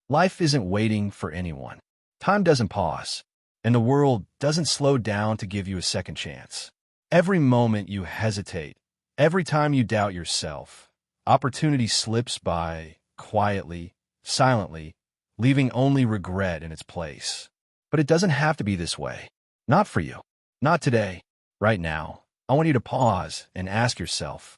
Life isn't waiting for anyone. Time doesn't pause, and the world doesn't slow down to give you a second chance. Every moment you hesitate, every time you doubt yourself, opportunity slips by quietly, silently, leaving only regret in its place. But it doesn't have to be this way. Not for you. Not today. Right now. I want you to pause and ask yourself,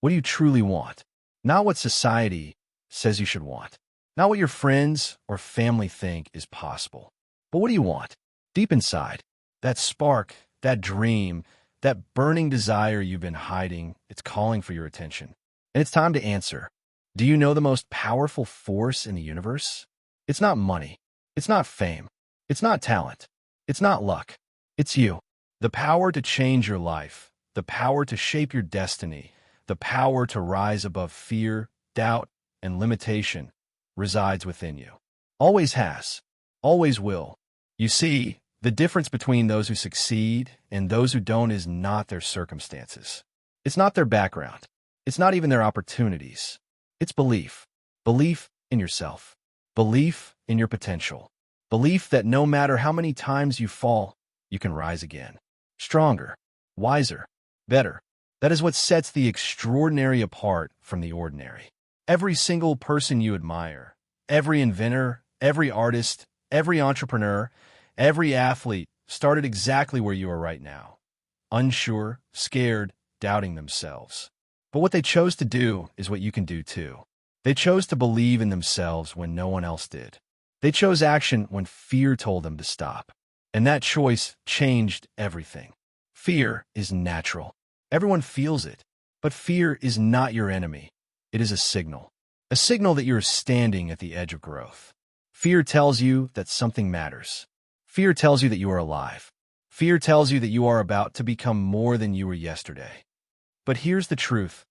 what do you truly want? Not what society says you should want. Not what your friends or family think is possible. But what do you want? Deep inside, that spark, that dream, that burning desire you've been hiding, it's calling for your attention. And it's time to answer. Do you know the most powerful force in the universe? It's not money. It's not fame. It's not talent. It's not luck. It's you. The power to change your life, the power to shape your destiny, the power to rise above fear, doubt, and limitation resides within you. Always has. Always will. You see, the difference between those who succeed and those who don't is not their circumstances. It's not their background. It's not even their opportunities. It's belief. Belief in yourself. Belief in your potential. Belief that no matter how many times you fall, you can rise again. Stronger, wiser, better. That is what sets the extraordinary apart from the ordinary. Every single person you admire, every inventor, every artist, every entrepreneur, every athlete started exactly where you are right now. Unsure, scared, doubting themselves. But what they chose to do is what you can do too. They chose to believe in themselves when no one else did. They chose action when fear told them to stop. And that choice changed everything. Fear is natural. Everyone feels it. But fear is not your enemy. It is a signal that you're standing at the edge of growth. Fear tells you that something matters. Fear tells you that you are alive. Fear tells you that you are about to become more than you were yesterday. But here's the truth.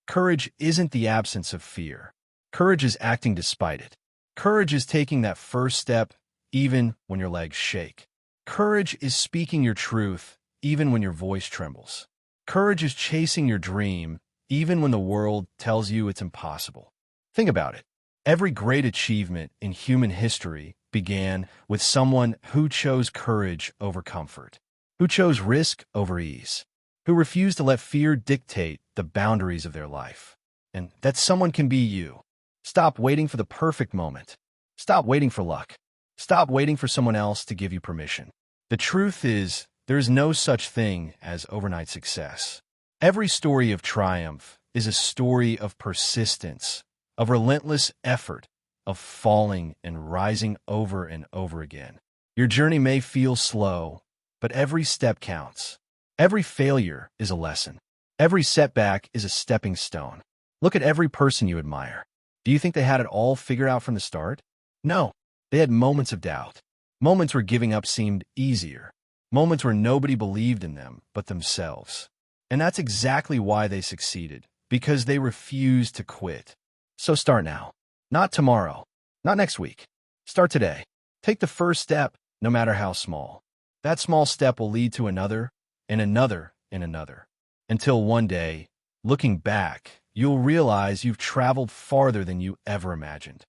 Courage isn't the absence of fear. Courage is acting despite it. Courage is taking that first step even when your legs shake. Courage is speaking your truth even when your voice trembles. Courage is chasing your dream even when the world tells you it's impossible. Think about it. Every great achievement in human history began with someone who chose courage over comfort, who chose risk over ease, who refused to let fear dictate the boundaries of their life. And that someone can be you. Stop waiting for the perfect moment. Stop waiting for luck. Stop waiting for someone else to give you permission. The truth is, there is no such thing as overnight success. Every story of triumph is a story of persistence, of relentless effort, of falling and rising over and over again. Your journey may feel slow, but every step counts. Every failure is a lesson. Every setback is a stepping stone. Look at every person you admire. Do you think they had it all figured out from the start? No. They had moments of doubt. Moments where giving up seemed easier. Moments where nobody believed in them but themselves. And that's exactly why they succeeded, because they refused to quit. So start now. Not tomorrow. Not next week. Start today. Take the first step, no matter how small. That small step will lead to another, and another, and another. Until one day, looking back, you'll realize you've traveled farther than you ever imagined.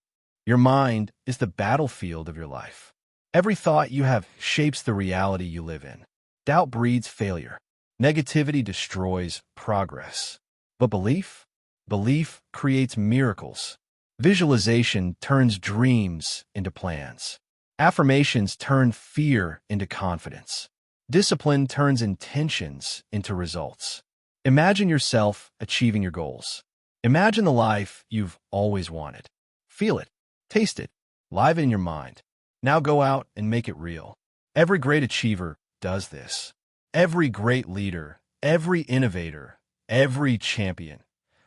Your mind is the battlefield of your life. Every thought you have shapes the reality you live in. Doubt breeds failure. Negativity destroys progress. But belief? Belief creates miracles. Visualization turns dreams into plans. Affirmations turn fear into confidence. Discipline turns intentions into results. Imagine yourself achieving your goals. Imagine the life you've always wanted. Feel it. Taste it. Live it in your mind. Now go out and make it real. Every great achiever does this. Every great leader, every innovator, every champion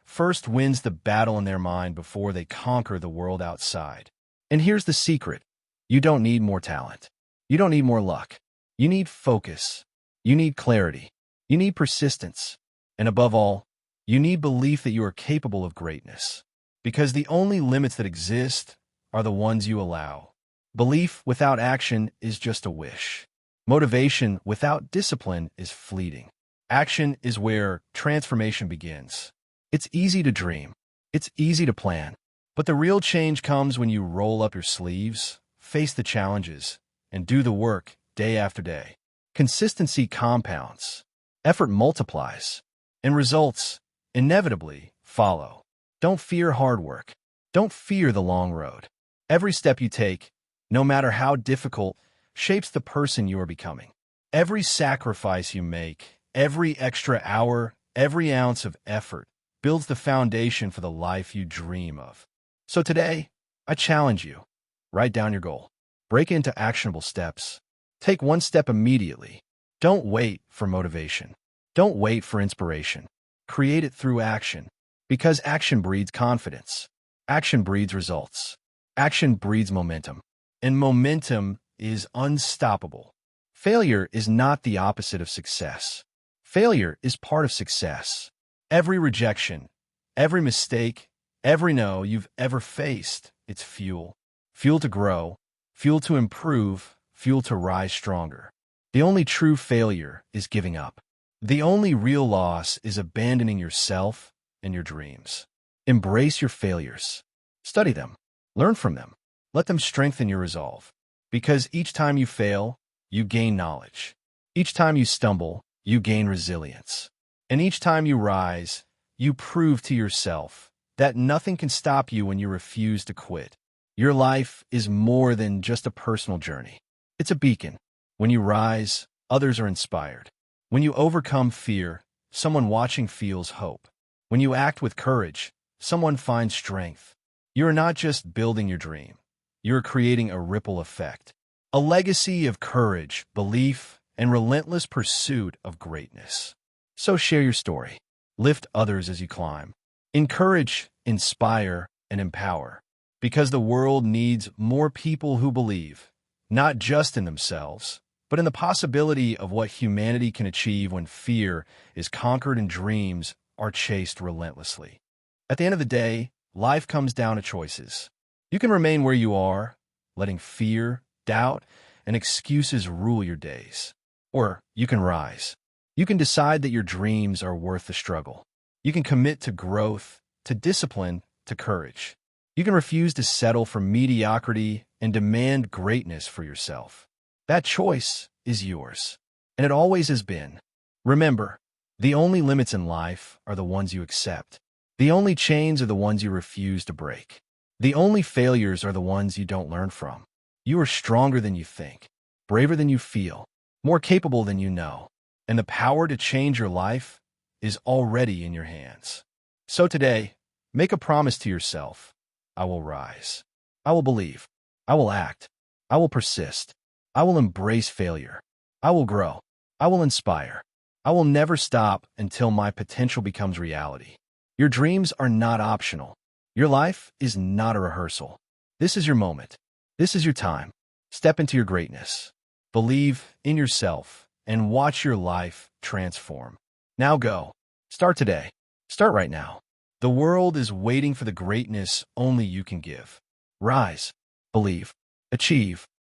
first wins the battle in their mind before they conquer the world outside. And here's the secret. You don't need more talent. You don't need more luck. You need focus. You need clarity. You need persistence. And above all, you need belief that you are capable of greatness. Because the only limits that exist are the ones you allow. Belief without action is just a wish. Motivation without discipline is fleeting. Action is where transformation begins. It's easy to dream. It's easy to plan. But the real change comes when you roll up your sleeves, face the challenges, and do the work day after day. Consistency compounds, effort multiplies, and results inevitably follow. Don't fear hard work. Don't fear the long road. Every step you take, no matter how difficult, shapes the person you are becoming. Every sacrifice you make, every extra hour, every ounce of effort builds the foundation for the life you dream of. So today, I challenge you. Write down your goal. Break it into actionable steps. Take one step immediately. Don't wait for motivation. Don't wait for inspiration. Create it through action. Because action breeds confidence. Action breeds results. Action breeds momentum. And momentum is unstoppable. Failure is not the opposite of success. Failure is part of success. Every rejection, every mistake, every no you've ever faced, it's fuel. Fuel to grow, fuel to improve, fuel to rise stronger. The only true failure is giving up. The only real loss is abandoning yourself and your dreams. Embrace your failures. Study them. Learn from them. Let them strengthen your resolve. Because each time you fail, you gain knowledge. Each time you stumble, you gain resilience. And each time you rise, you prove to yourself that nothing can stop you when you refuse to quit. Your life is more than just a personal journey. It's a beacon. When you rise, others are inspired. When you overcome fear, someone watching feels hope. When you act with courage, someone finds strength. You are not just building your dream. You are creating a ripple effect. A legacy of courage, belief, and relentless pursuit of greatness. So share your story. Lift others as you climb. Encourage, inspire, and empower. Because the world needs more people who believe, not just in themselves, but in the possibility of what humanity can achieve when fear is conquered and dreams are chased relentlessly. At the end of the day, life comes down to choices. You can remain where you are, letting fear, doubt, and excuses rule your days. Or you can rise. You can decide that your dreams are worth the struggle. You can commit to growth, to discipline, to courage. You can refuse to settle for mediocrity and demand greatness for yourself. That choice is yours, and it always has been. Remember, the only limits in life are the ones you accept. The only chains are the ones you refuse to break. The only failures are the ones you don't learn from. You are stronger than you think, braver than you feel, more capable than you know, and the power to change your life is already in your hands. So today, make a promise to yourself. I will rise. I will believe. I will act. I will persist. I will embrace failure. I will grow. I will inspire. I will never stop until my potential becomes reality. Your dreams are not optional. Your life is not a rehearsal. This is your moment. This is your time. Step into your greatness. Believe in yourself and watch your life transform. Now go. Start today. Start right now. The world is waiting for the greatness only you can give. Rise. Believe. Achieve.